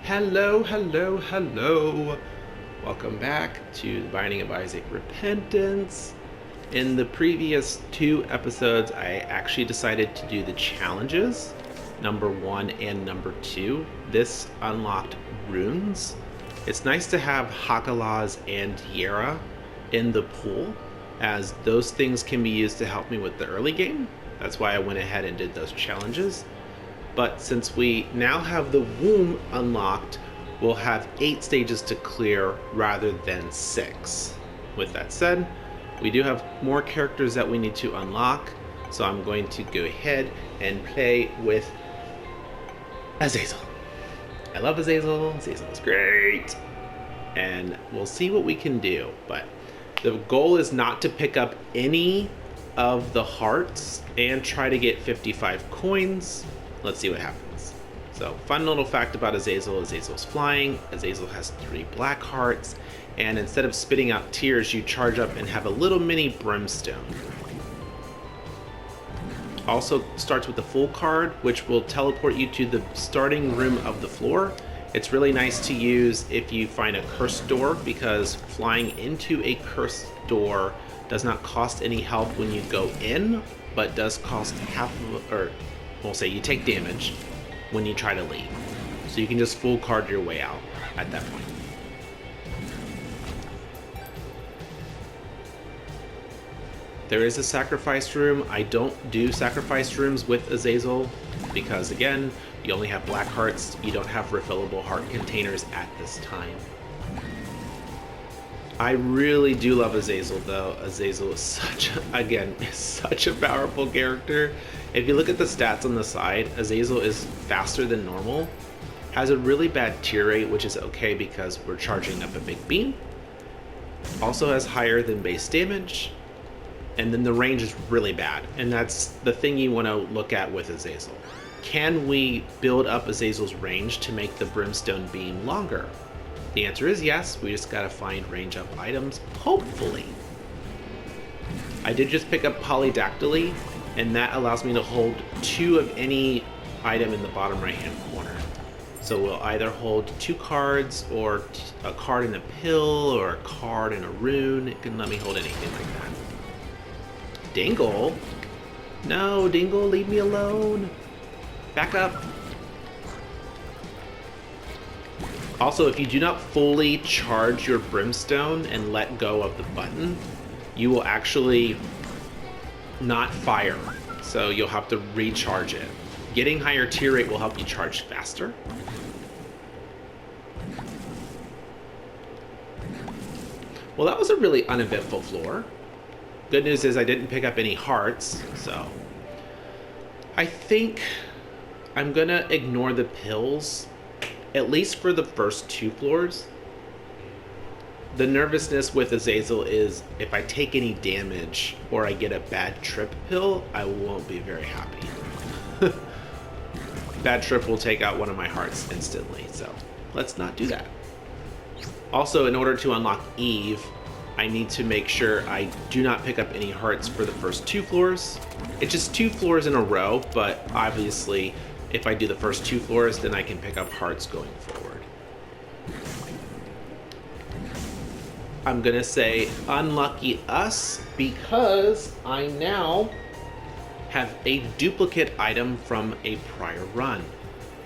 Hello, hello, hello. Welcome back to the Binding of Isaac Repentance. In the previous two episodes, I actually decided to do the challenges, number 1 and number 2. This unlocked runes. It's nice to have Hakalaz and Yera in the pool, as those things can be used to help me with the early game. That's why I went ahead and did those challenges. But since we now have the womb unlocked, we'll have 8 stages to clear rather than 6. With that said, we do have more characters that we need to unlock, so I'm going to go ahead and play with Azazel. I love Azazel. Azazel is great. And we'll see what we can do, but the goal is not to pick up any of the hearts and try to get 55 coins. Let's see what happens. So, fun little fact about Azazel: Azazel's flying. Azazel has 3 black hearts, and instead of spitting out tears, you charge up and have a little mini brimstone. Also starts with the full card, which will teleport you to the starting room of the floor. It's really nice to use if you find a cursed door, because flying into a cursed door does not cost any health when you go in, but does cost half of, or we'll say you take damage when you try to leave. So you can just full card your way out at that point. There is a sacrifice room. I don't do sacrifice rooms with Azazel because, again, you only have black hearts. You don't have refillable heart containers at this time. I really do love Azazel, though. Azazel is such a powerful character. If you look at the stats on the side, Azazel is faster than normal, has a really bad tear rate, which is okay because we're charging up a big beam, also has higher than base damage, and then the range is really bad, and that's the thing you want to look at with Azazel. Can we build up Azazel's range to make the brimstone beam longer? The answer is yes. We just gotta find range up items, hopefully. I did just pick up Polydactyly, and that allows me to hold 2 of any item in the bottom right hand corner. So we'll either hold 2 cards, or a card in a pill, or a card in a rune. It can let me hold anything like that. Dingle? No, Dingle, leave me alone. Back up. Also, if you do not fully charge your brimstone and let go of the button, you will actually not fire. So you'll have to recharge it. Getting higher tear rate will help you charge faster. Well, that was a really uneventful floor. Good news is I didn't pick up any hearts, so I think I'm gonna ignore the pills, at least for the first 2 floors. The nervousness with Azazel is if I take any damage or I get a bad trip pill, I won't be very happy. Bad trip will take out one of my hearts instantly, so let's not do that. Also, in order to unlock Eve, I need to make sure I do not pick up any hearts for the first 2 floors. It's just 2 floors in a row, but obviously if I do the first 2 floors, then I can pick up hearts going forward. I'm gonna say unlucky us because I now have a duplicate item from a prior run.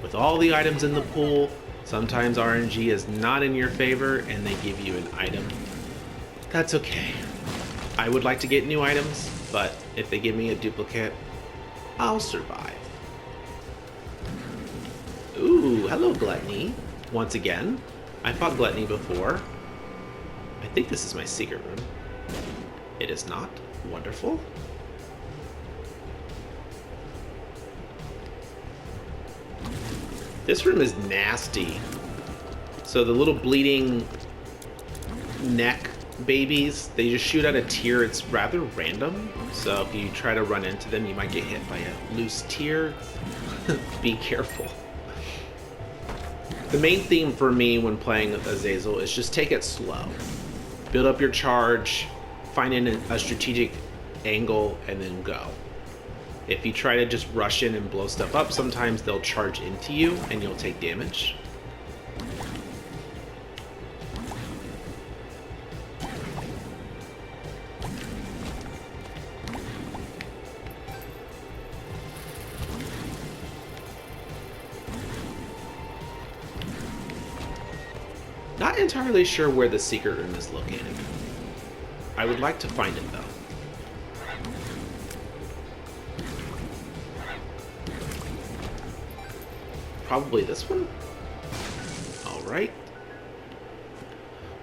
With all the items in the pool, sometimes RNG is not in your favor and they give you an item. That's okay. I would like to get new items, but if they give me a duplicate, I'll survive. Ooh, hello Gluttony. Once again, I fought Gluttony before. I think this is my secret room. It is not. Wonderful. This room is nasty. So the little bleeding neck babies, they just shoot out a tear. It's rather random. So if you try to run into them, you might get hit by a loose tear. Be careful. The main theme for me when playing Azazel is just take it slow. Build up your charge, find a strategic angle, and then go. If you try to just rush in and blow stuff up, sometimes they'll charge into you and you'll take damage. Not entirely sure where the secret room is located. I would like to find it, though. Probably this one? Alright.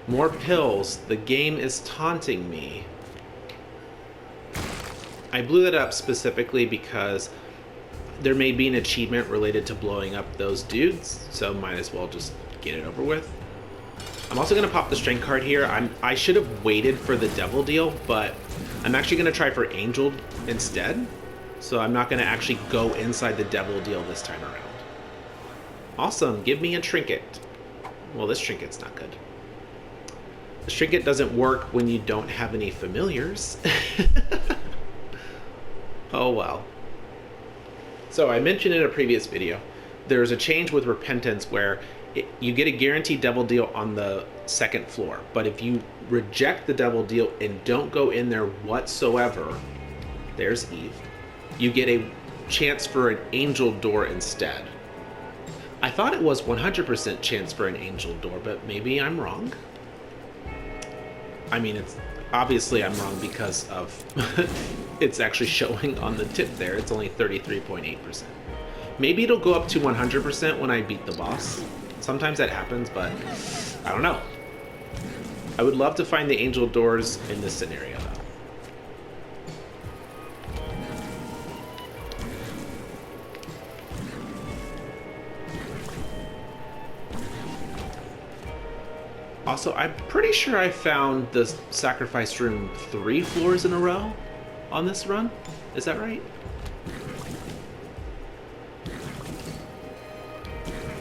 More pills. The game is taunting me. I blew that up specifically because there may be an achievement related to blowing up those dudes, so might as well just get it over with. I'm also going to pop the strength card here. I should have waited for the devil deal, but I'm actually going to try for angel instead, so I'm not going to actually go inside the devil deal this time around. Awesome, give me a trinket. Well, this trinket's not good. The trinket doesn't work when you don't have any familiars. Oh well. So I mentioned in a previous video, there's a change with repentance where you get a guaranteed devil deal on the second floor, but if you reject the devil deal and don't go in there whatsoever, there's Eve, you get a chance for an angel door instead. I thought it was 100% chance for an angel door, but maybe I'm wrong. I mean, it's obviously I'm wrong because of it's actually showing on the tip there. It's only 33.8%. Maybe it'll go up to 100% when I beat the boss. Sometimes that happens, but I don't know. I would love to find the angel doors in this scenario, though. Also, I'm pretty sure I found the sacrifice room 3 floors in a row on this run. Is that right?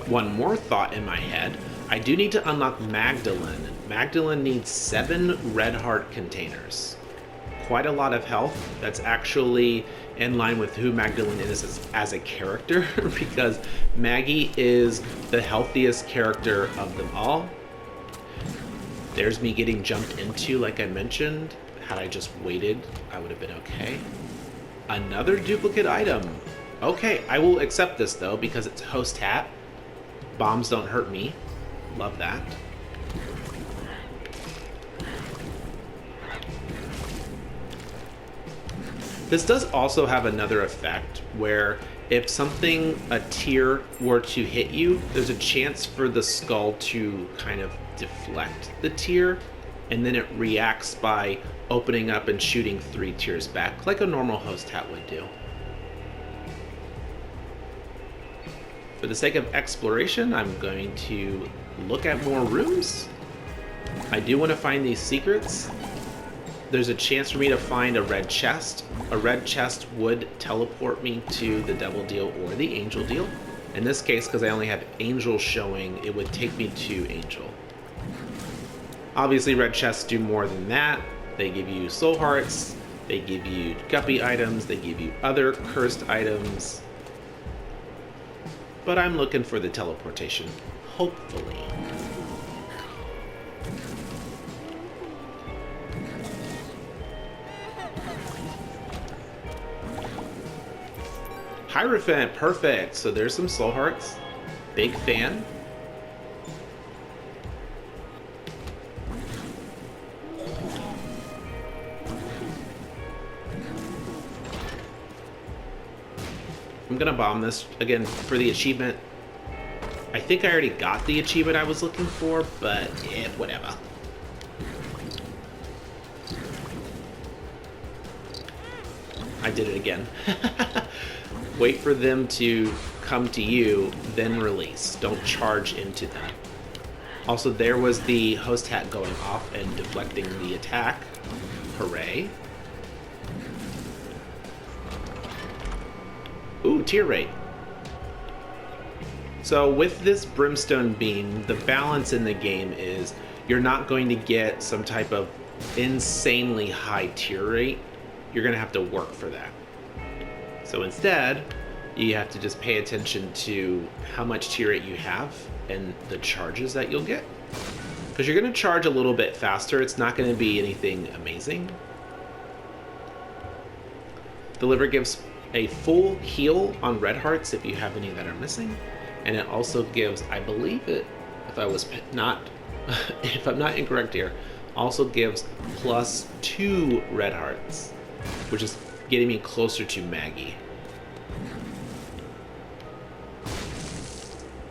One more thought in my head. I do need to unlock Magdalene. Magdalene needs 7 red heart containers. Quite a lot of health. That's actually in line with who Magdalene is as a character, because Maggie is the healthiest character of them all. There's me getting jumped into, like I mentioned. Had I just waited, I would have been okay. Another duplicate item. Okay, I will accept this though, because it's host hat. Bombs don't hurt me. Love that. This does also have another effect where if something, a tier, were to hit you, there's a chance for the skull to kind of deflect the tier, and then it reacts by opening up and shooting 3 tiers back, like a normal host hat would do. For the sake of exploration, I'm going to look at more rooms. I do want to find these secrets. There's a chance for me to find a red chest. A red chest would teleport me to the devil deal or the angel deal. In this case, because I only have angel showing, it would take me to angel. Obviously, red chests do more than that. They give you soul hearts, they give you guppy items, they give you other cursed items. But I'm looking for the teleportation, hopefully. Hierophant, perfect. So there's some soul hearts. Big fan. I'm gonna bomb this again for the achievement. I think I already got the achievement I was looking for, but yeah, whatever. I did it again. Wait for them to come to you, then release. Don't charge into them. Also, there was the host hat going off and deflecting the attack. Hooray. Ooh, tier rate. So with this brimstone beam, the balance in the game is you're not going to get some type of insanely high tier rate. You're going to have to work for that. So instead, you have to just pay attention to how much tier rate you have and the charges that you'll get. Because you're going to charge a little bit faster. It's not going to be anything amazing. The liver gives a full heal on red hearts if you have any that are missing. And it also gives, I believe it, if I was not if I'm not incorrect here, also gives +2 red hearts, which is getting me closer to Maggie.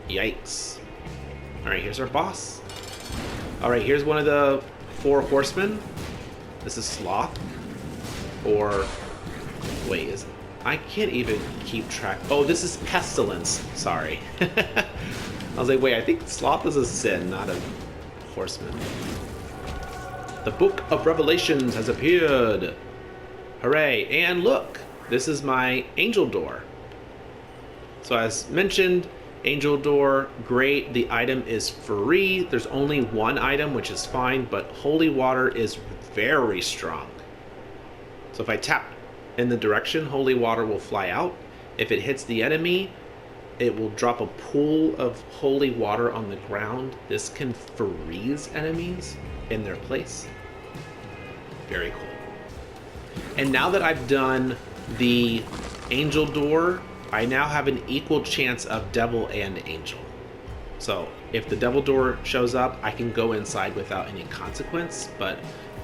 Yikes. Alright, here's our boss. Alright, here's one of the 4 horsemen. This is Sloth. Or, wait, I can't even keep track. Oh, this is Pestilence. Sorry. I was like, wait, I think Sloth is a sin, not a horseman. The Book of Revelations has appeared. Hooray. And look, this is my angel door. So as mentioned, angel door, great. The item is free. There's only one item, which is fine, but holy water is very strong. So if I tap in the direction, holy water will fly out. If it hits the enemy, it will drop a pool of holy water on the ground. This can freeze enemies in their place. Very cool. And now that I've done the angel door, I now have an equal chance of devil and angel. So if the devil door shows up, I can go inside without any consequence, but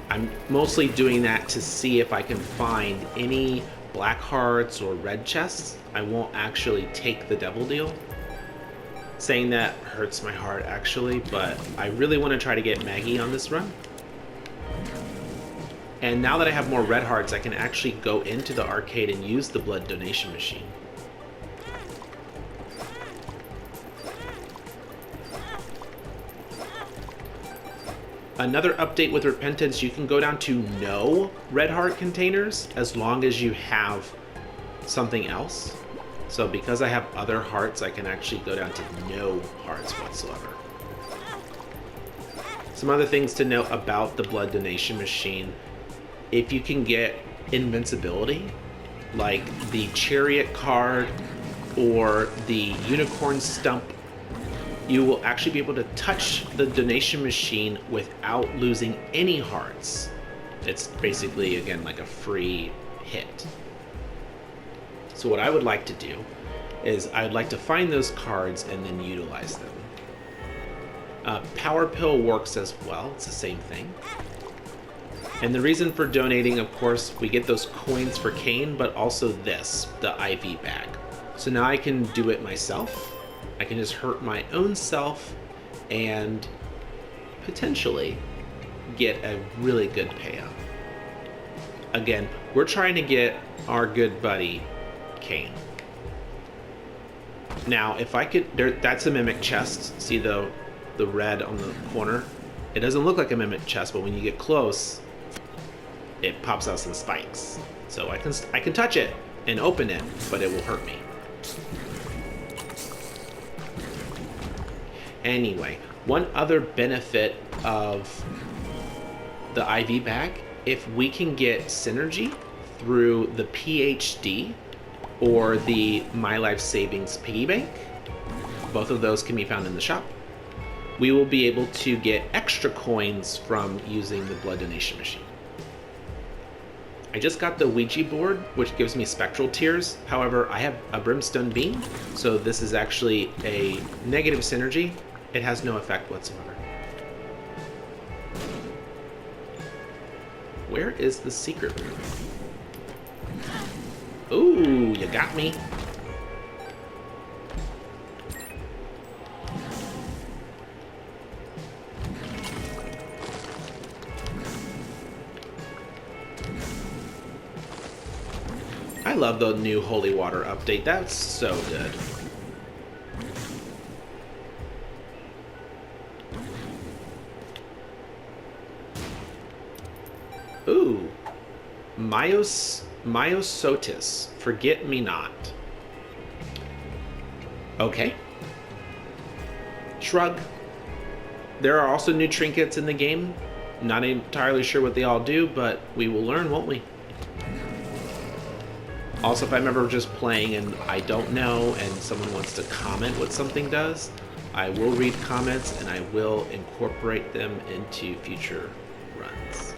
I'm mostly doing that to see if I can find any black hearts or red chests. I won't actually take the devil deal. Saying that hurts my heart actually, but I really want to try to get Maggie on this run. And now that I have more red hearts, I can actually go into the arcade and use the blood donation machine. Another update with Repentance, you can go down to no red heart containers as long as you have something else. So because I have other hearts, I can actually go down to no hearts whatsoever. Some other things to note about the blood donation machine. If you can get invincibility, like the chariot card or the unicorn stump, you will actually be able to touch the donation machine without losing any hearts. It's basically, again, like a free hit. So what I would like to do is I'd like to find those cards and then utilize them. Power Pill works as well. It's the same thing. And the reason for donating, of course, we get those coins for Kane, but also this, the IV bag. So now I can do it myself. I can just hurt my own self and potentially get a really good payout. Again, we're trying to get our good buddy Kane. Now, if I could, that's a mimic chest. See the red on the corner? It doesn't look like a mimic chest, but when you get close, it pops out some spikes. So I can touch it and open it, but it will hurt me. Anyway, one other benefit of the IV bag, if we can get synergy through the PhD or the My Life Savings piggy bank, both of those can be found in the shop, we will be able to get extra coins from using the blood donation machine. I just got the Ouija board, which gives me spectral tears. However, I have a brimstone beam, so this is actually a negative synergy. It has no effect whatsoever. Where is the secret room? Ooh, you got me. I love the new holy water update. That's so good. Ooh, Myosotis, Forget Me Not. Okay. Shrug. There are also new trinkets in the game. Not entirely sure what they all do, but we will learn, won't we? Also, if I'm ever just playing and I don't know and someone wants to comment what something does, I will read comments and I will incorporate them into future runs.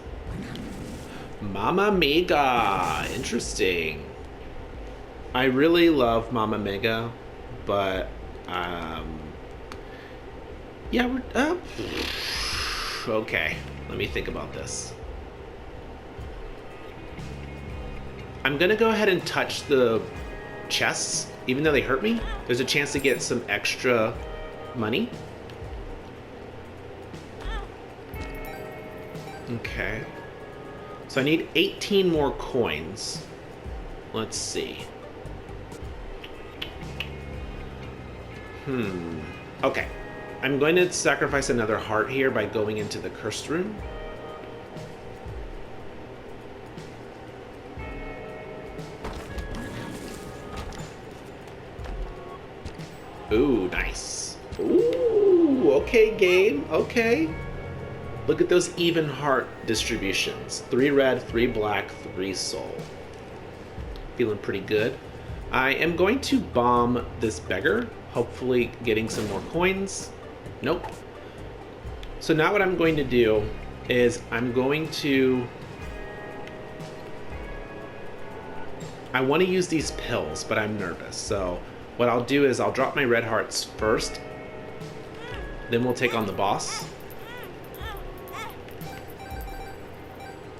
Mama Mega, interesting. I really love Mama Mega, but Yeah, we're up. Okay, let me think about this. I'm gonna go ahead and touch the chests, even though they hurt me. There's a chance to get some extra money. Okay. So I need 18 more coins. Let's see. Okay. I'm going to sacrifice another heart here by going into the cursed room. Ooh, nice. Ooh, okay, game. Okay. Look at those even heart distributions. 3 red, 3 black, 3 soul. Feeling pretty good. I am going to bomb this beggar, hopefully getting some more coins. Nope. So now what I'm going to do is I'm going to... I want to use these pills, but I'm nervous. So what I'll do is I'll drop my red hearts first. Then we'll take on the boss.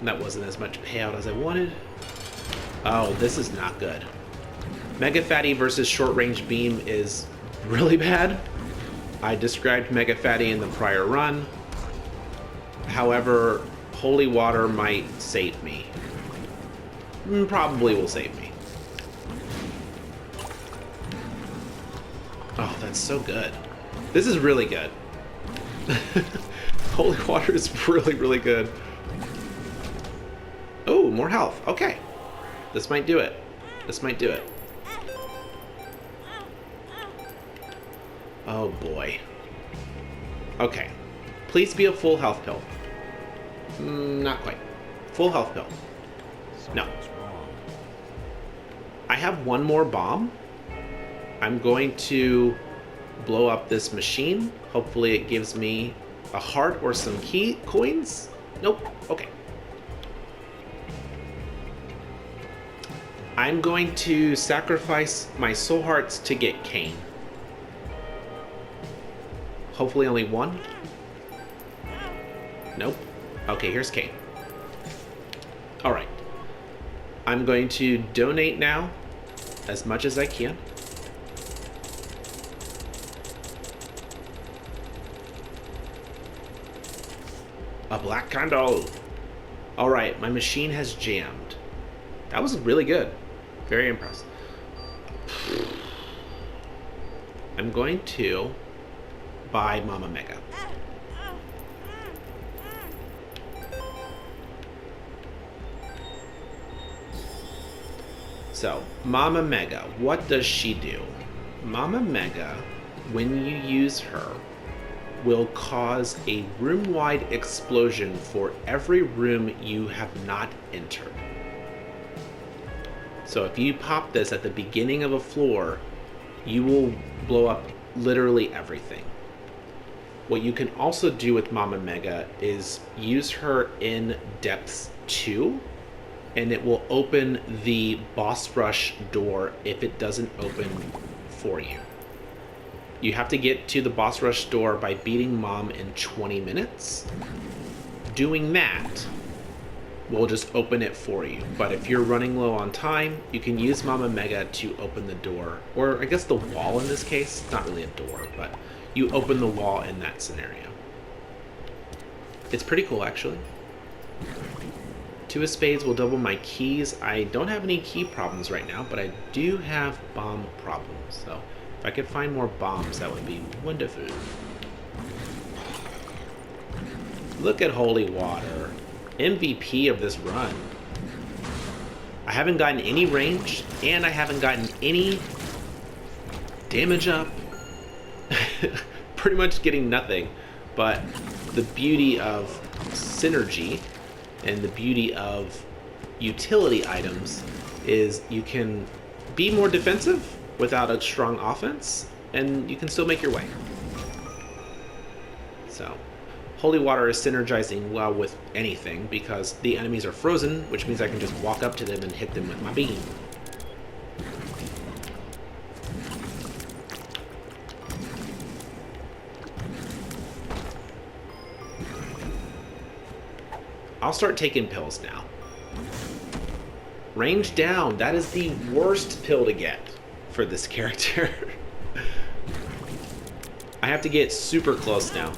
That wasn't as much payout as I wanted. Oh, this is not good. Mega Fatty versus Short Range Beam is really bad. I described Mega Fatty in the prior run. However, Holy Water might save me. Probably will save me. Oh, that's so good. This is really good. Holy Water is really, really good. Oh, more health. Okay. This might do it. This might do it. Oh boy. Okay. Please be a full health pill. Not quite. Full health pill. No. I have one more bomb. I'm going to blow up this machine. Hopefully it gives me a heart or some key coins. Nope. Okay. I'm going to sacrifice my soul hearts to get Cain. Hopefully only one. Nope. Okay, here's Cain. Alright. I'm going to donate now as much as I can. A black candle. Alright, my machine has jammed. That was really good. Very impressed. I'm going to buy Mama Mega. So, Mama Mega, what does she do? Mama Mega, when you use her, will cause a room-wide explosion for every room you have not entered. So if you pop this at the beginning of a floor, you will blow up literally everything. What you can also do with Mama Mega is use her in Depths 2, and it will open the boss rush door if it doesn't open for you. You have to get to the boss rush door by beating Mom in 20 minutes. Doing that will just open it for you. But if you're running low on time, you can use Mama Mega to open the door. Or I guess the wall in this case. It's not really a door, but you open the wall in that scenario. It's pretty cool, actually. 2 of spades will double my keys. I don't have any key problems right now, but I do have bomb problems. So if I could find more bombs, that would be wonderful. Look at Holy Water. MVP of this run. I haven't gotten any range, and I haven't gotten any damage up. Pretty much getting nothing. But the beauty of synergy and the beauty of utility items is you can be more defensive without a strong offense, and you can still make your way. So Holy Water is synergizing well with anything because the enemies are frozen, which means I can just walk up to them and hit them with my beam. I'll start taking pills now. Range down. That is the worst pill to get for this character. I have to get super close now.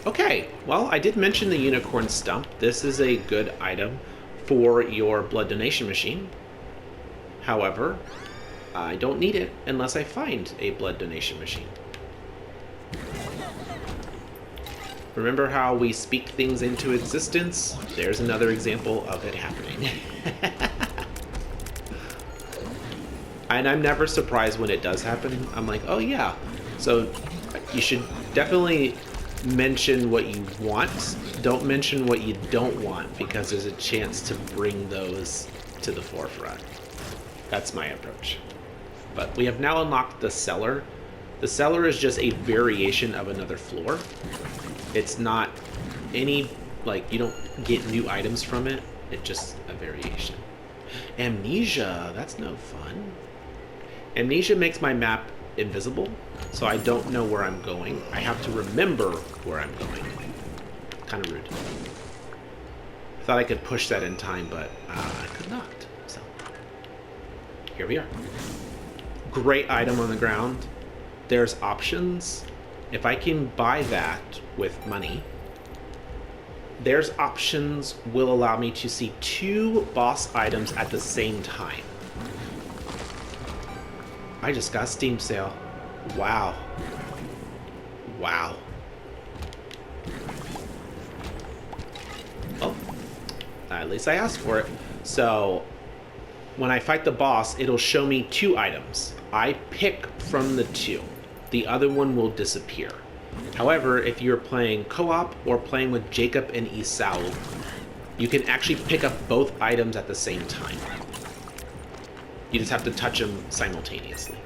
Okay, well, I did mention the unicorn stump. This is a good item for your blood donation machine. However, I don't need it unless I find a blood donation machine. Remember how we speak things into existence? There's another example of it happening. And I'm never surprised when it does happen. I'm like, oh yeah. So you should definitely mention what you want. Don't mention what you don't want, because there's a chance to bring those to the forefront. That's my approach. But we have now unlocked the cellar. The cellar is just a variation of another floor. It's not any, like, you don't get new items from it. It's just a variation. Amnesia, that's no fun. Amnesia makes my map invisible, so I don't know where I'm going. I have to remember where I'm going. Kind of rude. I thought I could push that in time, but I could not. So here we are. Great item on the ground. There's options. If I can buy that with money, there's options will allow me to see 2 boss items at the same time. I just got Steam sale. Wow. Wow. Oh, at least I asked for it. So when I fight the boss, it'll show me 2 items. I pick from the 2. The other one will disappear. However, if you're playing co-op or playing with Jacob and Esau, you can actually pick up both items at the same time. You just have to touch them simultaneously.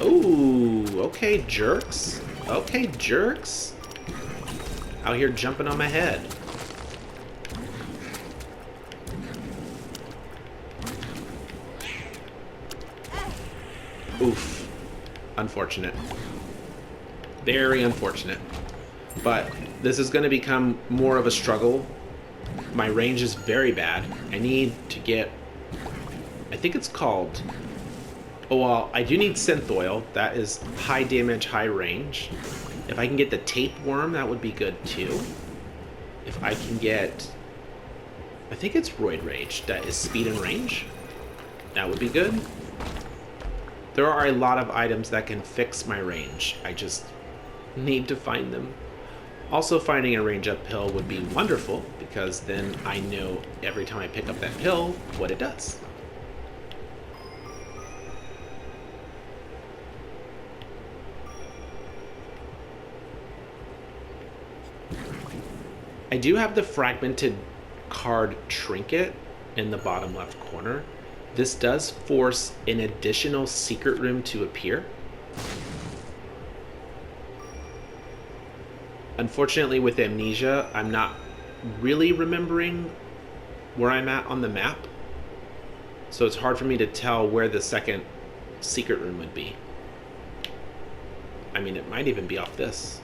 Ooh, okay, jerks. Okay, jerks. Out here jumping on my head. Oof. Unfortunate. Very unfortunate. But this is going to become more of a struggle. My range is very bad. I need to get... I think it's called... Oh, well, I do need synth oil. That is high damage, high range. If I can get the tapeworm, that would be good too. If I can get... I think it's Roid Rage. That is speed and range. That would be good. There are a lot of items that can fix my range. I just need to find them. Also, finding a range up pill would be wonderful, because then I know every time I pick up that pill what it does. I do have the fragmented card trinket in the bottom left corner. This does force an additional secret room to appear. Unfortunately, with Amnesia, I'm not really remembering where I'm at on the map. So it's hard for me to tell where the second secret room would be. I mean, it might even be off this.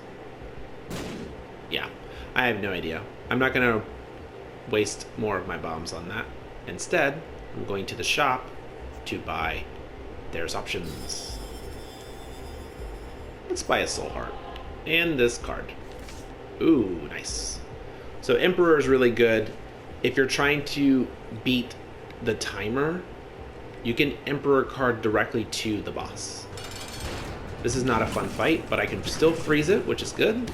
Yeah, I have no idea. I'm not going to waste more of my bombs on that. Instead, I'm going to the shop to buy there's options. Let's buy a soul heart and this card. Ooh, nice. So Emperor is really good. If you're trying to beat the timer, you can Emperor card directly to the boss. This is not a fun fight, but I can still freeze it, which is good.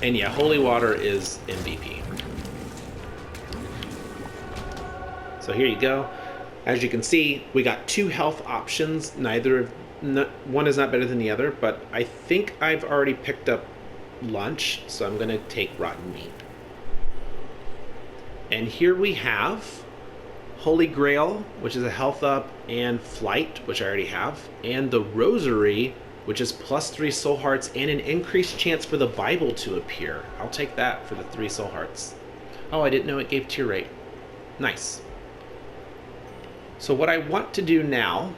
And yeah, Holy Water is MVP. So here you go. As you can see, we got 2 health options. One is not better than the other, but I think I've already picked up lunch, so I'm gonna take rotten meat. And here we have Holy Grail, which is a health up, and Flight, which I already have, and the Rosary, which is +3 soul hearts and an increased chance for the Bible to appear. I'll take that for the 3 soul hearts. Oh, I didn't know it gave tier rate. Nice. So what I want to do now,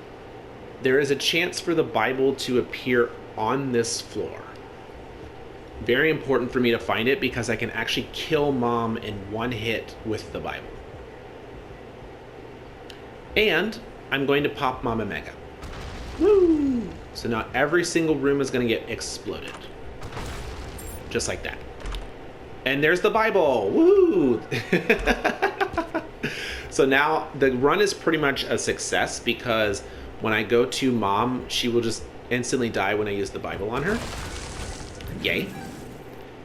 there is a chance for the Bible to appear on this floor. Very important for me to find it because I can actually kill Mom in one hit with the Bible. And I'm going to pop Mama Mega. Woo! So now every single room is going to get exploded. Just like that. And there's the Bible. Woo! So now the run is pretty much a success because when I go to Mom, she will just instantly die when I use the Bible on her. Yay.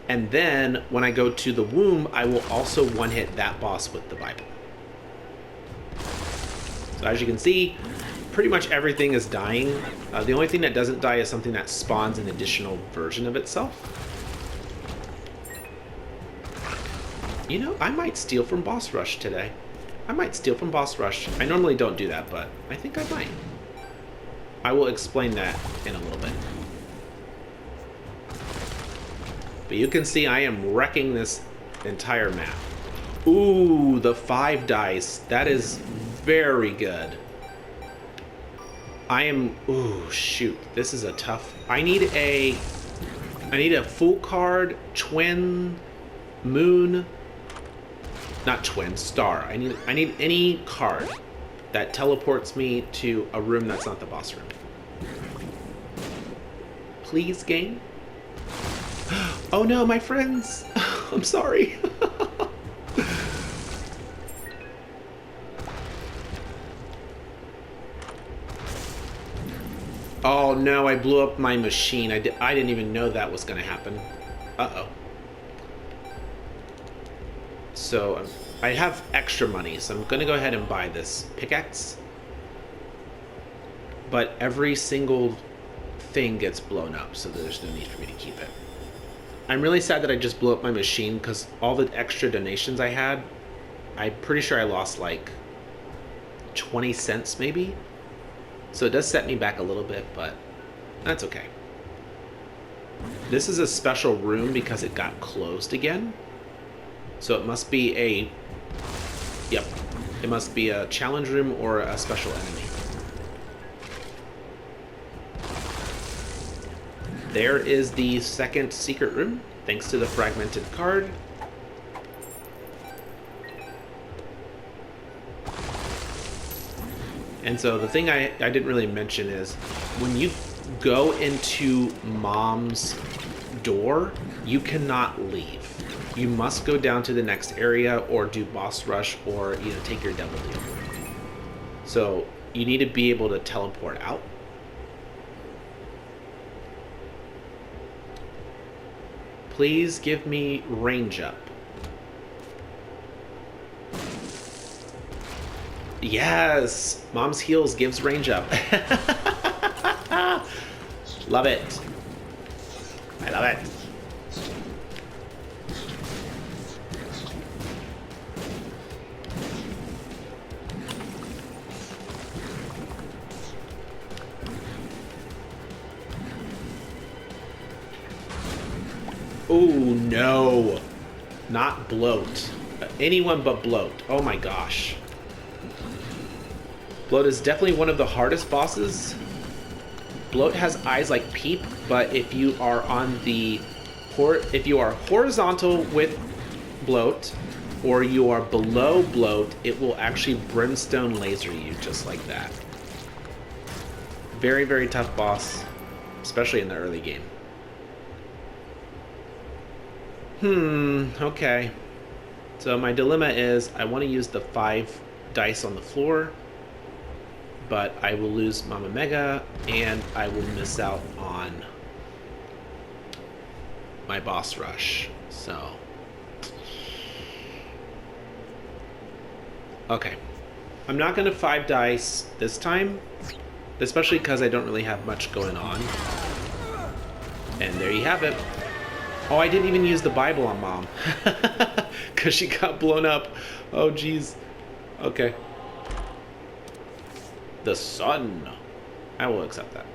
And then when I go to the womb, I will also one-hit that boss with the Bible. So as you can see, pretty much everything is dying. The only thing that doesn't die is something that spawns an additional version of itself. You know, I might steal from Boss Rush today. I might steal from Boss Rush. I normally don't do that, but I think I might. I will explain that in a little bit. But you can see I am wrecking this entire map. Ooh, the 5 dice. That is very good. I am... Ooh, shoot. This is a tough... I need a full card, twin, moon... Not twin, star. I need any card that teleports me to a room that's not the boss room. Please, game. Oh no, my friends. I'm sorry. Oh no, I blew up my machine. I didn't even know that was going to happen. Uh-oh. So I have extra money, so I'm going to go ahead and buy this pickaxe. But every single thing gets blown up, so there's no need for me to keep it. I'm really sad that I just blew up my machine because all the extra donations I had, I'm pretty sure I lost like 20 cents maybe. So it does set me back a little bit, but that's okay. This is a special room because it got closed again. So it must be a... Yep. It must be a challenge room or a special enemy. There is the second secret room, thanks to the fragmented card. And so the thing I didn't really mention is when you go into Mom's door, you cannot leave. You must go down to the next area or do boss rush or take your devil deal. So you need to be able to teleport out. Please give me range up. Yes! Mom's heals gives range up. Love it. I love it. Oh no, not bloat. Anyone but bloat. Oh my gosh. Bloat is definitely one of the hardest bosses. Bloat has eyes like Peep, but if you are horizontal with bloat or you are below bloat, it will actually brimstone laser you just like that. Very, very tough boss, especially in the early game. Okay. So my dilemma is I want to use the 5 dice on the floor, but I will lose Mama Mega and I will miss out on my boss rush. So, okay. I'm not going to 5 dice this time, especially because I don't really have much going on. And there you have it. Oh, I didn't even use the Bible on Mom. because she got blown up. Oh, geez. Okay. The sun. I will accept that.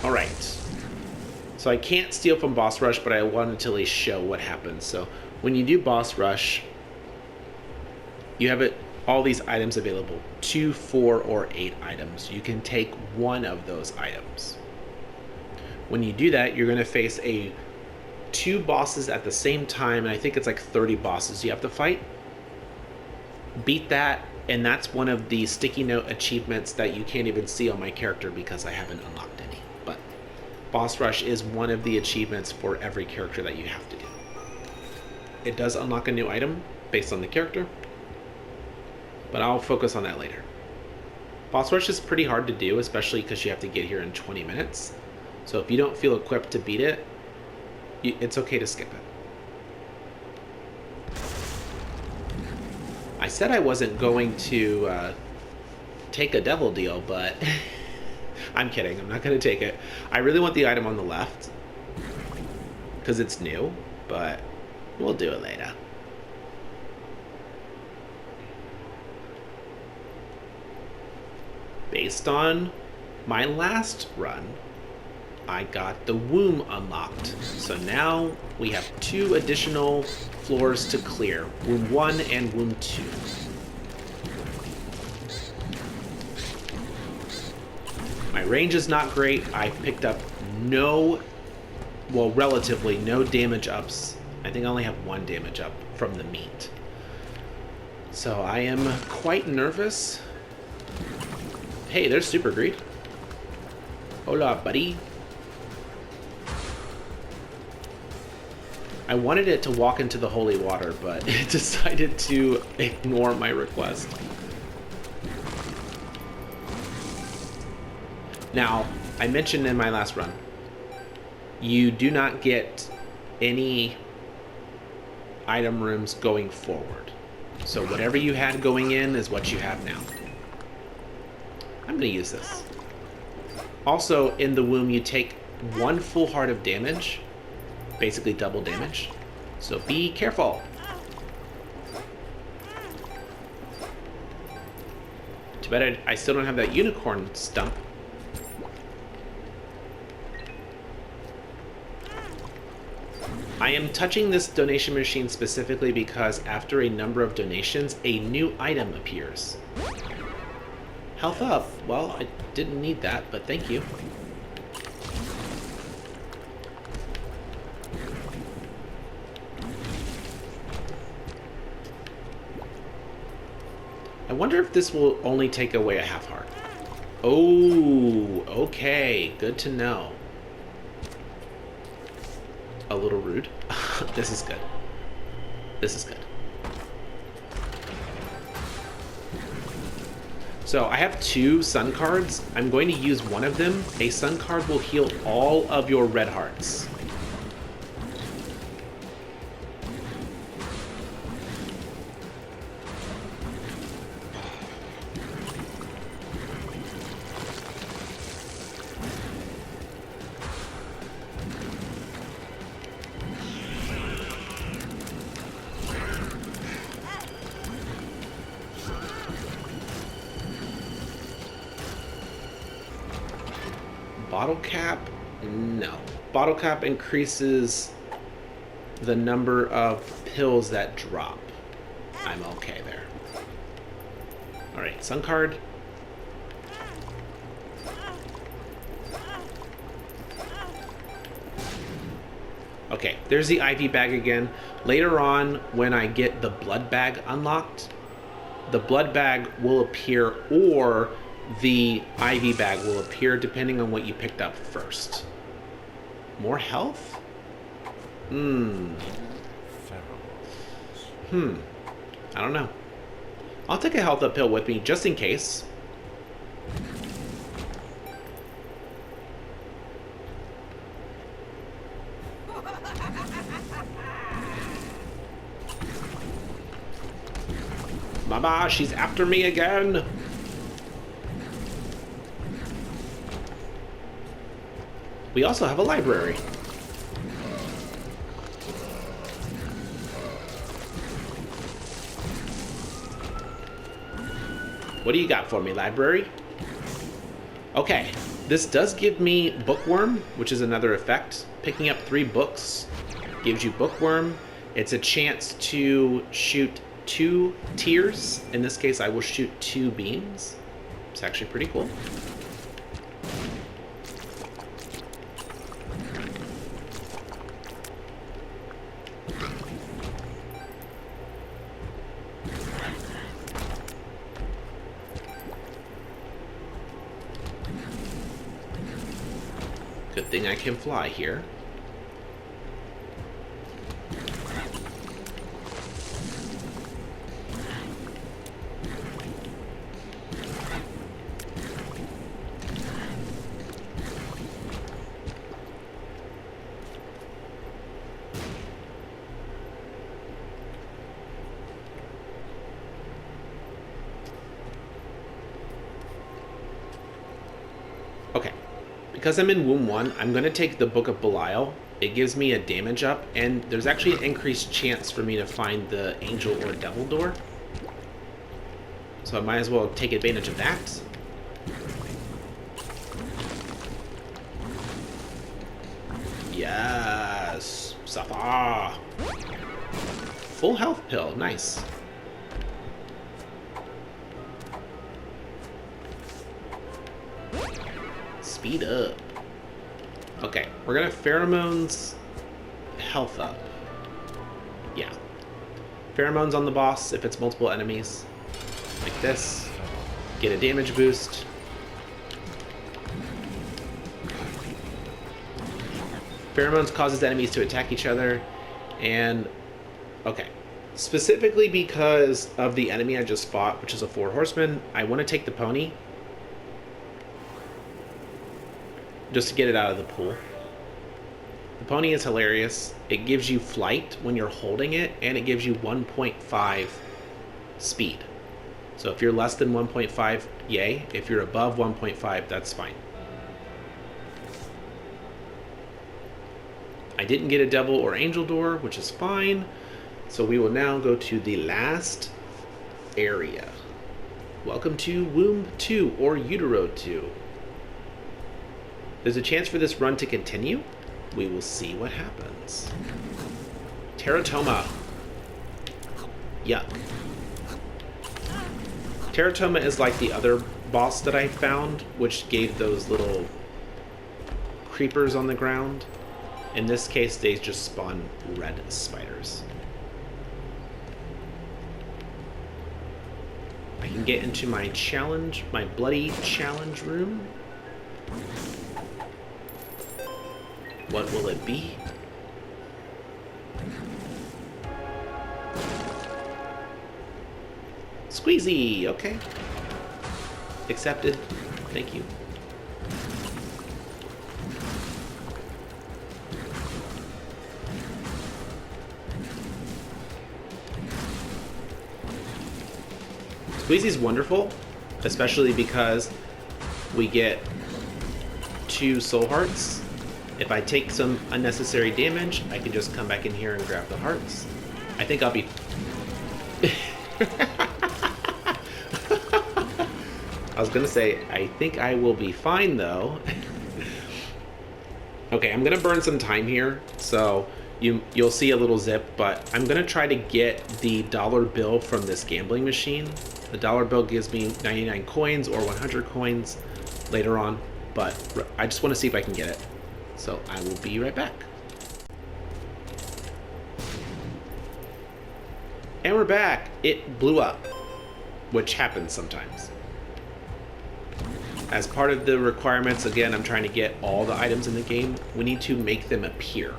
All right. So I can't steal from boss rush, but I wanted to at least show what happens. So when you do boss rush, you have all these items available, 2, 4, or 8 items. You can take one of those items. When you do that, you're going to face 2 bosses at the same time, and I think it's like 30 bosses you have to fight. Beat that, and that's one of the sticky note achievements that you can't even see on my character because I haven't unlocked any. But boss rush is one of the achievements for every character that you have to do. It does unlock a new item based on the character, but I'll focus on that later. Boss rush is pretty hard to do, especially because you have to get here in 20 minutes. So if you don't feel equipped to beat it, it's okay to skip it. I said I wasn't going to take a devil deal, but I'm kidding. I'm not going to take it. I really want the item on the left because it's new, but we'll do it later. Based on my last run, I got the womb unlocked. So now we have 2 additional floors to clear. Womb 1 and womb 2. My range is not great. I picked up relatively no damage ups. I think I only have 1 damage up from the meat. So I am quite nervous. Hey, there's Super Greed. Hola, buddy. I wanted it to walk into the holy water, but it decided to ignore my request. Now, I mentioned in my last run, you do not get any item rooms going forward. So whatever you had going in is what you have now. I'm going to use this. Also, in the womb, you take 1 full heart of damage, basically double damage. So be careful. Too bad I still don't have that unicorn stump. I am touching this donation machine specifically because after a number of donations, a new item appears. Health up. Well, I didn't need that, but thank you. I wonder if this will only take away a half heart. Oh, okay. Good to know. A little rude. This is good. This is good. So I have 2 sun cards. I'm going to use one of them. A sun card will heal all of your red hearts. Bottle cap? No. Bottle cap increases the number of pills that drop. I'm okay there. Alright, sun card. Okay, there's the IV bag again. Later on, when I get the blood bag unlocked, the blood bag will appear, or the IV bag will appear depending on what you picked up first. More health? I don't know. I'll take a health up pill with me just in case. Mama, she's after me again. We also have a library. What do you got for me, library? Okay, this does give me Bookworm, which is another effect. Picking up 3 books gives you Bookworm. It's a chance to shoot 2 tiers. In this case, I will shoot 2 beams. It's actually pretty cool. Good thing I can fly here. Okay. Because I'm in Womb 1, I'm going to take the Book of Belial. It gives me a damage up, and there's actually an increased chance for me to find the Angel or Devil door. So I might as well take advantage of that. Yes! Safa! Full health pill, nice. Speed up. Okay, we're gonna pheromones health up. Yeah. Pheromones on the boss if it's multiple enemies. Like this. Get a damage boost. Pheromones causes enemies to attack each other. And, okay. Specifically because of the enemy I just fought, which is a 4 horseman, I want to take the pony. Just to get it out of the pool. The pony is hilarious. It gives you flight when you're holding it, and it gives you 1.5 speed. So if you're less than 1.5, yay. If you're above 1.5, that's fine. I didn't get a devil or angel door, which is fine. So we will now go to the last area. Welcome to Womb 2 or Utero 2. There's a chance for this run to continue. We will see what happens. Teratoma. Yuck. Teratoma is like the other boss that I found, which gave those little creepers on the ground. In this case, they just spawn red spiders. I can get into my challenge, my bloody challenge room. What will it be? Squeezy! Okay. Accepted. Thank you. Squeezy's wonderful, especially because we get 2 soul hearts. If I take some unnecessary damage, I can just come back in here and grab the hearts. I think I'll be... I was gonna say, I think I will be fine though. Okay, I'm gonna burn some time here, so you'll see a little zip, but I'm gonna try to get the dollar bill from this gambling machine. The dollar bill gives me 99 coins or 100 coins later on, but I just want to see if I can get it. So I will be right back. And we're back. It blew up, which happens sometimes. As part of the requirements, again, I'm trying to get all the items in the game. We need to make them appear.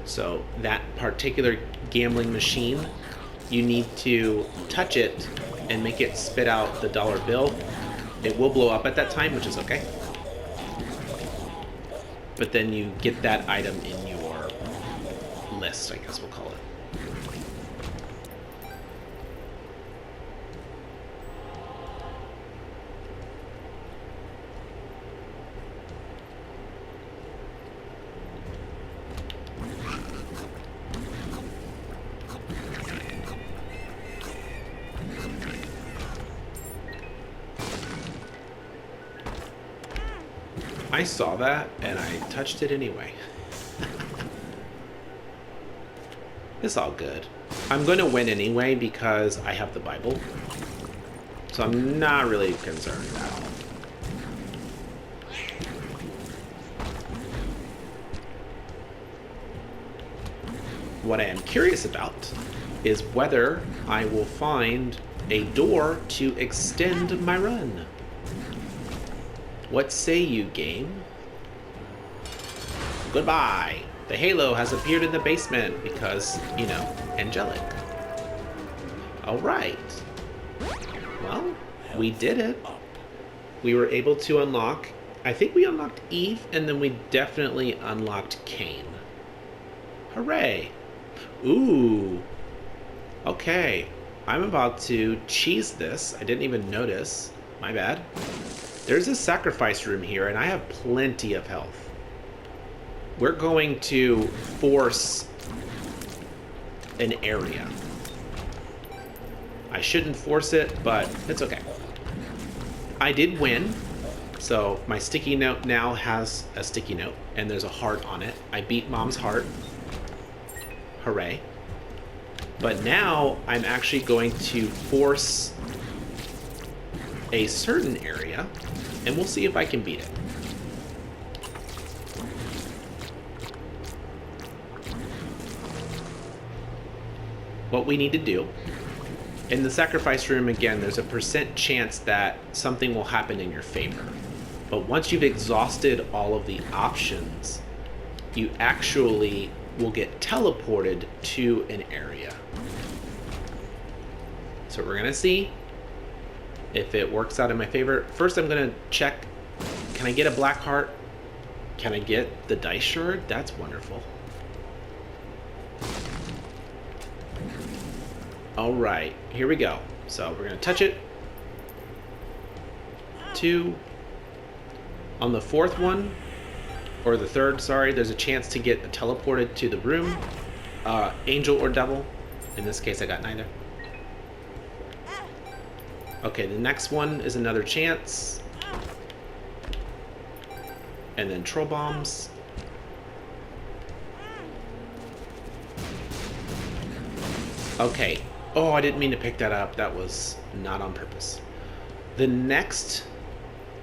So that particular gambling machine, you need to touch it and make it spit out the dollar bill. It will blow up at that time, which is okay. But then you get that item in your list, I guess we'll call it. I saw that and I touched it anyway. It's all good. I'm going to win anyway because I have the Bible. So I'm not really concerned at all. What I am curious about is whether I will find a door to extend my run. What say you, game? Goodbye. The halo has appeared in the basement because, you know, angelic. Alright. Well, we did it. We were able to unlock, I think we unlocked Eve, and then we definitely unlocked Cain. Hooray. Ooh. Okay. I'm about to cheese this. I didn't even notice. My bad. There's a sacrifice room here, and I have plenty of health. We're going to force an area. I shouldn't force it, but it's okay. I did win, so my sticky note now has a sticky note, and there's a heart on it. I beat Mom's heart. Hooray. But now I'm actually going to force a certain area, and we'll see if I can beat it. What we need to do, in the sacrifice room again, there's a % chance that something will happen in your favor. But once you've exhausted all of the options, you actually will get teleported to an area. So we're gonna see if it works out in my favor. First, I'm gonna check, can I get a black heart? Can I get the dice shard? That's wonderful. All right, here we go. So we're gonna touch it. 2. On the 4th one, or the 3rd, sorry, there's a chance to get teleported to the room. Angel or devil. In this case, I got neither. Okay, the next one is another chance. And then troll bombs. Okay. Oh, I didn't mean to pick that up. That was not on purpose. The next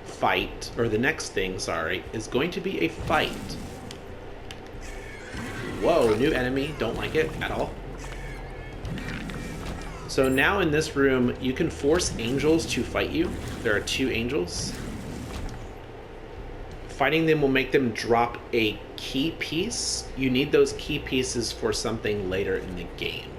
fight, or the next thing, sorry, is going to be a fight. Whoa, new enemy. Don't like it at all. So now in this room, you can force angels to fight you. There are 2 angels. Fighting them will make them drop a key piece. You need those key pieces for something later in the game.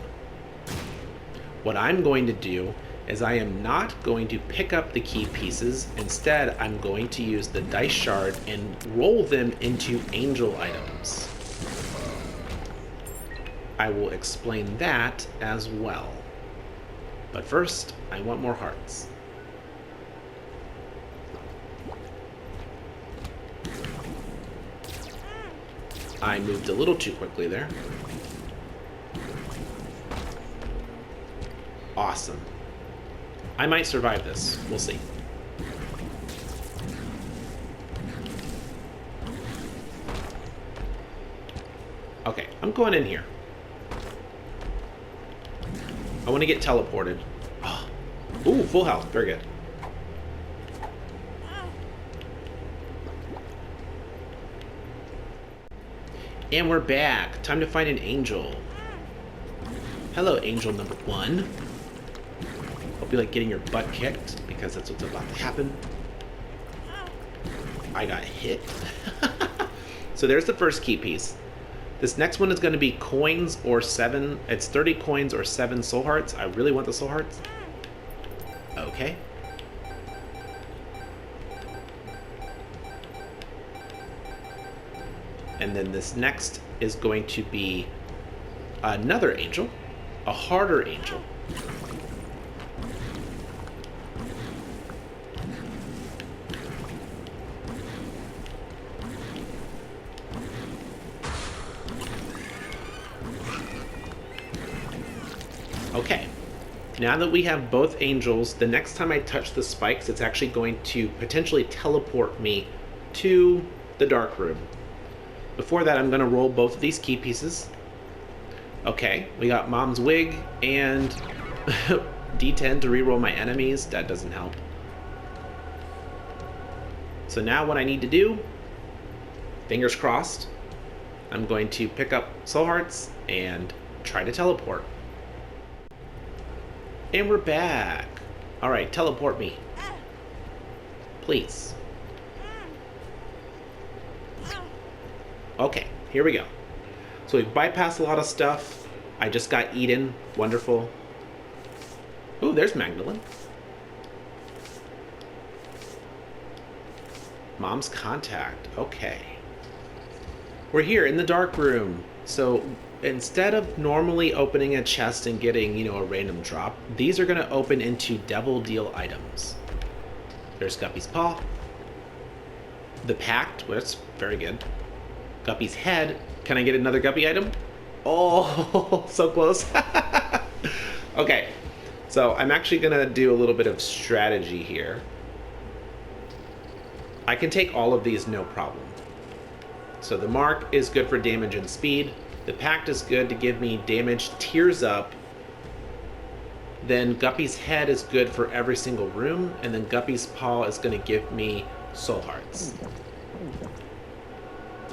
What I'm going to do is I am not going to pick up the key pieces. Instead, I'm going to use the dice shard and roll them into angel items. I will explain that as well. But first, I want more hearts. I moved a little too quickly there. Awesome. I might survive this. We'll see. Okay, I'm going in here. I want to get teleported. Oh. Ooh, full health. Very good. And we're back. Time to find an angel. Hello, angel number 1. Hope you like getting your butt kicked, because that's what's about to happen. I got hit. So there's the first key piece. This next one is going to be coins or 7. It's 30 coins or 7 soul hearts. I really want the soul hearts. Okay. And then this next is going to be another angel, a harder angel. Okay, now that we have both angels, the next time I touch the spikes, it's actually going to potentially teleport me to the dark room. Before that, I'm going to roll both of these key pieces. Okay, we got Mom's wig and D10 to reroll my enemies. That doesn't help. So now what I need to do, fingers crossed, I'm going to pick up soul hearts and try to teleport. And we're back. All right, teleport me. Please. Okay, here we go. So we've bypassed a lot of stuff. I just got Eden. Wonderful. Ooh, there's Magdalene. Mom's contact. Okay. We're here in the dark room. So instead of normally opening a chest and getting, you know, a random drop, these are going to open into devil deal items. There's Guppy's paw. The pact, well, that's very good. Guppy's head. Can I get another Guppy item? Oh, so close. Okay, so I'm actually gonna do a little bit of strategy here. I can take all of these no problem. So the mark is good for damage and speed. The pact is good to give me damage, tears up. Then Guppy's head is good for every single room, and then Guppy's paw is gonna give me soul hearts.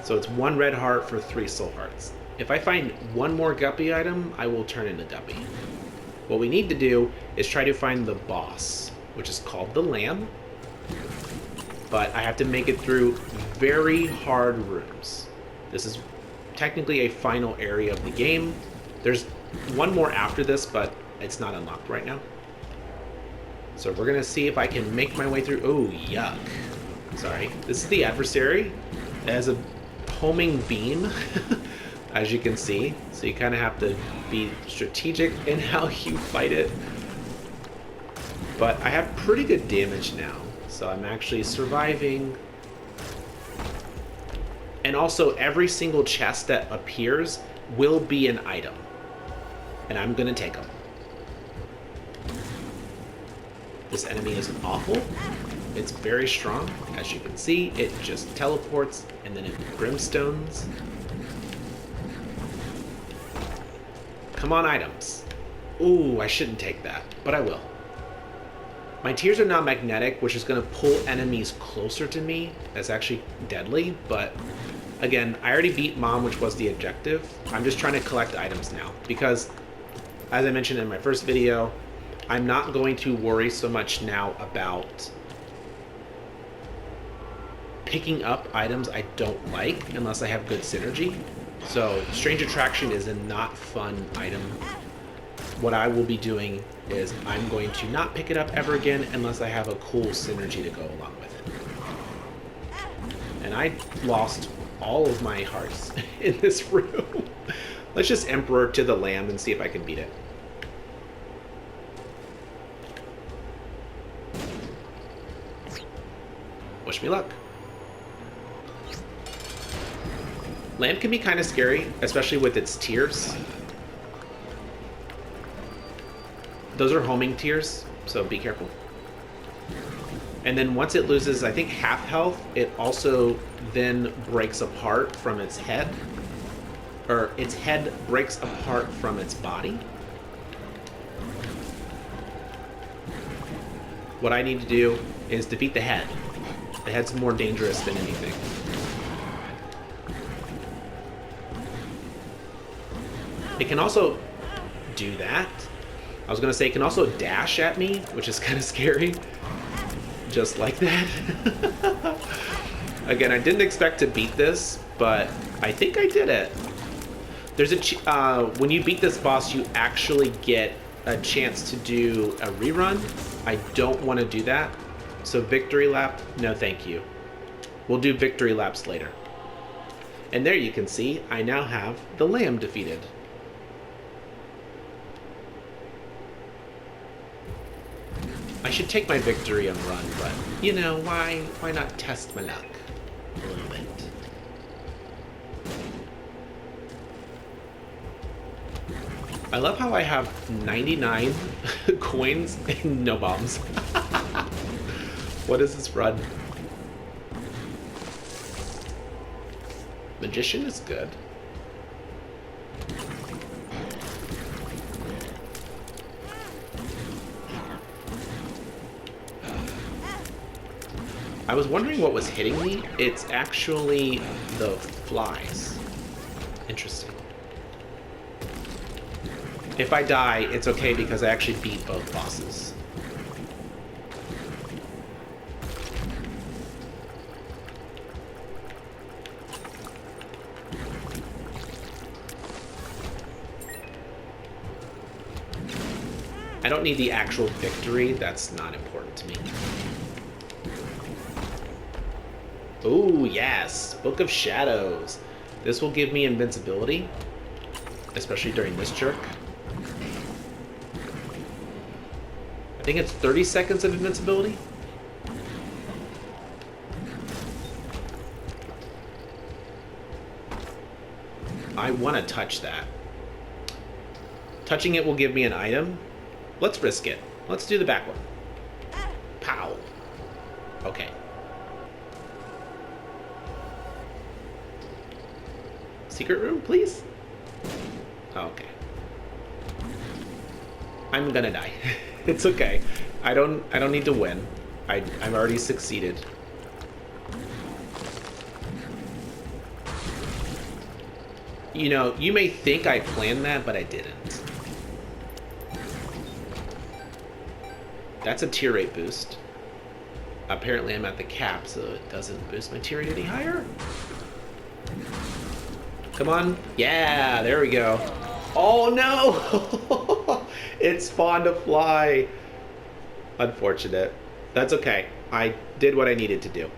So it's 1 red heart for 3 soul hearts. If I find one more Guppy item, I will turn into Guppy. What we need to do is try to find the boss, which is called the Lamb. But I have to make it through very hard rooms. This is technically a final area of the game. There's one more after this, but it's not unlocked right now. So we're gonna see if I can make my way through. Oh, yuck. Sorry. This is the adversary. It has a homing beam, as you can see. So you kind of have to be strategic in how you fight it. But I have pretty good damage now, so I'm actually surviving. And also, every single chest that appears will be an item. And I'm going to take them. This enemy is awful. It's very strong. As you can see, it just teleports and then it brimstones. Come on, items. Ooh, I shouldn't take that, but I will. My tears are now magnetic, which is going to pull enemies closer to me. That's actually deadly, but again, I already beat Mom, which was the objective. I'm just trying to collect items now because, as I mentioned in my first video, I'm not going to worry so much now about picking up items I don't like unless I have good synergy. So Strange Attraction is a not fun item. What I will be doing is I'm going to not pick it up ever again unless I have a cool synergy to go along with it. And I lost all of my hearts in this room. Let's just Emperor to the Lamb and see if I can beat it. Wish me luck. Lamb can be kind of scary, especially with its tears. Those are homing tears, so be careful. And then once it loses, I think, half health, it also then breaks apart from its head. Or its head breaks apart from its body. What I need to do is defeat the head. The head's more dangerous than anything. It can also do that. I was gonna say it can also dash at me, which is kind of scary. Just like that. Again, I didn't expect to beat this, but I think I did it. There's a when you beat this boss, you actually get a chance to do a rerun. I don't want to do that. So victory lap, no thank you. We'll do victory laps later. And there you can see, I now have the Lamb defeated. I should take my victory and run, but, you know, why not test my luck a little bit? I love how I have 99 coins and no bombs. What is this run? Magician is good. I was wondering what was hitting me. It's actually the flies. Interesting. If I die, it's okay because I actually beat both bosses. I don't need the actual victory. That's not important to me. Ooh, yes. Book of Shadows. This will give me invincibility, especially during this jerk. I think it's 30 seconds of invincibility. I want to touch that. Touching it will give me an item. Let's risk it. Let's do the back one. Pow. Okay. Secret room, please? Oh, okay. I'm gonna die. It's okay. I don't need to win. I've already succeeded. You know, you may think I planned that, but I didn't. That's a tear rate boost. Apparently I'm at the cap, so it doesn't boost my tear rate any higher. Come on. Yeah, there we go. Oh no! It spawned a fly. Unfortunate. That's okay. I did what I needed to do.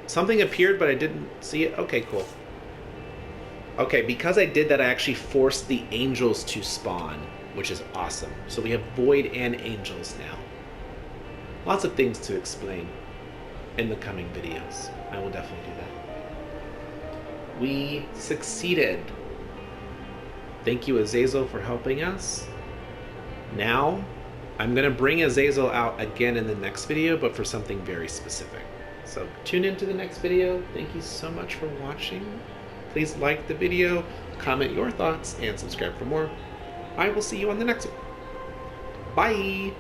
Something appeared, but I didn't see it. Okay, cool. Okay, because I did that, I actually forced the angels to spawn, which is awesome. So we have Void and angels now. Lots of things to explain in the coming videos. I will definitely do that. We succeeded. Thank you, Azazel, for helping us. Now, I'm going to bring Azazel out again in the next video, but for something very specific. So tune into the next video. Thank you so much for watching. Please like the video, comment your thoughts, and subscribe for more. I will see you on the next one. Bye!